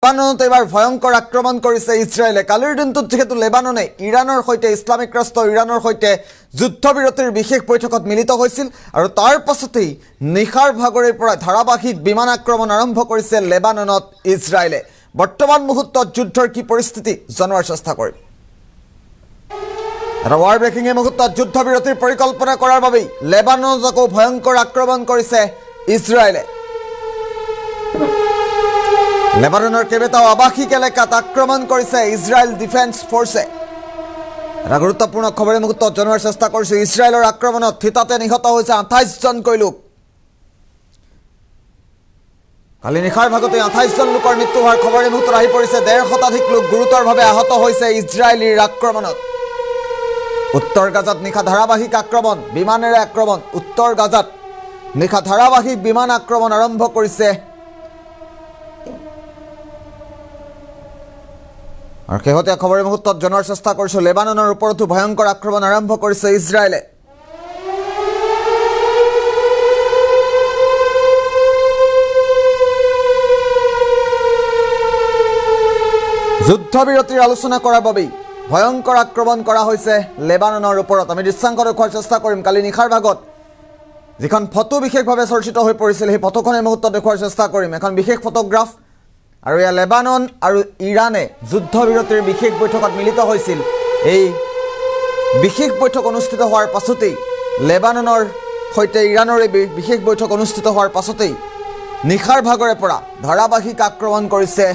লেবাননত এবাৰ ভয়ংকৰ আক্ৰমণ কৰিছে ইজৰাইলে। কালিৰ দিনটোত যেহেতু লেবাননে ইৰাণৰ সৈতে ইছলামিক ৰাষ্ট্ৰ ইৰাণৰ সৈতে যুদ্ধবিৰতিৰ বিশেষ বৈঠকত মিলিত হৈছিল আৰু তাৰ পাছতেই নিশাৰ ভাগৰে পৰা ধাৰাবাহিক বিমান আক্ৰমণ আৰম্ভ কৰিছে লেবাননত ইজৰাইলে। বৰ্তমান মুহূৰ্তত যুদ্ধৰ কি পৰিস্থিতি জনোৱাৰ চেষ্টা কৰিম। এটা ৱাৰ ব্ৰেকিং মুহূৰ্তত যুদ্ধবিৰতিৰ পৰিকল্পনা কৰাৰ বাবেই লেবাননত আকৌ ভয়ংকৰ আক্ৰমণ কৰিছে ইজৰাইলে। লেবাননৰ কেইবাটাও আৱাসিক এলেকাত আক্ৰমণ কৰিছে ইজৰাইল ডিফেন্স ফৰ্চে। এটা গুৰুত্বপূৰ্ণ খবৰে মুহূৰ্তত জনোৱাৰ চেষ্টা কৰিছো। ইজৰাইলৰ আক্ৰমণত থিতাতে নিহত হৈছে 28জনকৈ লোক। কালি নিশাৰ ভাগতে 28জন লোকৰ মৃত্যু হোৱাৰ খবৰে মুহূৰ্তত আহি পৰিছে। 150 শতাধিক লোক গুৰুতৰভাৱে আহত হৈছে ইজৰাইলীৰ আক্ৰমণত। উত্তৰ গাজাত নিশা ধাৰাবাহিক আক্ৰমণ, বিমানেৰে আক্ৰমণ। উত্তৰ গাজাত নিশা ধাৰাবাহিক বিমান আক্ৰমণ আৰম্ভ কৰিছে আৰু শেহতীয়া খবৰে মুহূৰ্তত জনোৱাৰ চেষ্টা কৰিছো। লেবাননৰ ওপৰতো ভয়ংকৰ আক্ৰমণ আৰম্ভ কৰিছে ইজৰাইলে। যুদ্ধবিৰতিৰ আলোচনা কৰাৰ বাবেই ভয়ংকৰ আক্ৰমণ কৰা হৈছে লেবাননৰ ওপৰত। আমি দৃশ্যাংশ দেখুৱাৰ চেষ্টা কৰিম। কালি নিশাৰ ভাগত যিখন ফটো বিশেষভাৱে চৰ্চিত হৈ পৰিছিল সেই ফটোখন এই মুহূৰ্তত দেখুৱাৰ চেষ্টা কৰিম। এখন বিশেষ ফটোগ্ৰাফ আৰু এয়া লেবানন আৰু ইৰাণে যুদ্ধবিৰতিৰ বিশেষ বৈঠকত মিলিত হৈছিল। এই বিশেষ বৈঠক অনুষ্ঠিত হোৱাৰ পাছতেই লেবাননৰ সৈতে ইৰাণৰ এই বিশেষ বৈঠক অনুষ্ঠিত হোৱাৰ পাছতেই নিশাৰ ভাগৰে পৰা ধাৰাবাহিক আক্ৰমণ কৰিছে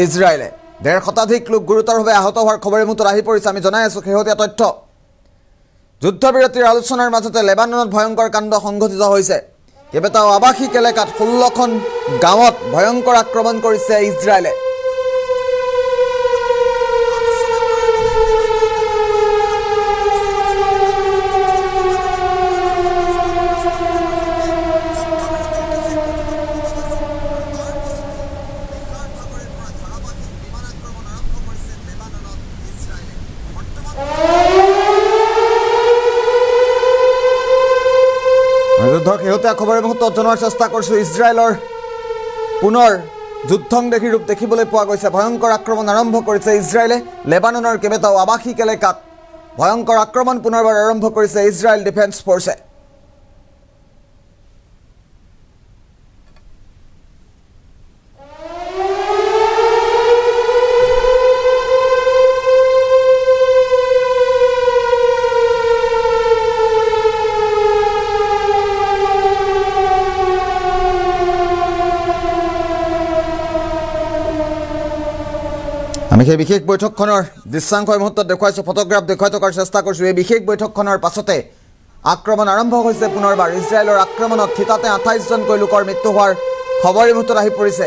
ইজৰাইলে। 150 শতাধিক লোক গুৰুতৰভাৱে আহত হোৱাৰ খবৰে মুহূৰ্তত আহি পৰিছে। আমি জনাই আছো শেহতীয়া তথ্য। যুদ্ধবিৰতিৰ আলোচনাৰ মাজতে লেবাননত ভয়ংকৰ কাণ্ড সংঘটিত হৈছে। কেইবাটাও আৱাসিক এলেকাত 16খন গাঁৱত ভয়ংকৰ আক্ৰমণ কৰিছে ইজৰাইলে। যুদ্ধৰ শেহতীয়া খবৰে মুহূৰ্তত জনোৱাৰ চেষ্টা কৰিছো। ইজৰাইলৰ পুনৰ যুদ্ধংদেহী ৰূপ দেখিবলৈ পোৱা গৈছে। ভয়ংকৰ আক্ৰমণ আৰম্ভ কৰিছে ইজৰাইলে। লেবাননৰ কেইবাটাও আৱাসিক এলেকাত ভয়ংকৰ আক্ৰমণ পুনৰবাৰ আৰম্ভ কৰিছে ইজৰাইল ডিফেন্স ফৰ্চে। আমি সেই বিশেষ বৈঠকখনৰ দৃশ্যাংশ এই মুহূৰ্তত দেখুৱাইছোঁ, ফটোগ্ৰাফ দেখুৱাই থকাৰ চেষ্টা কৰিছোঁ। এই বিশেষ বৈঠকখনৰ পাছতে আক্ৰমণ আৰম্ভ হৈছে পুনৰবাৰ। ইজৰাইলৰ আক্ৰমণত থিতাতে 28জনকৈ লোকৰ মৃত্যু হোৱাৰ খবৰ এই মুহূৰ্তত আহি পৰিছে।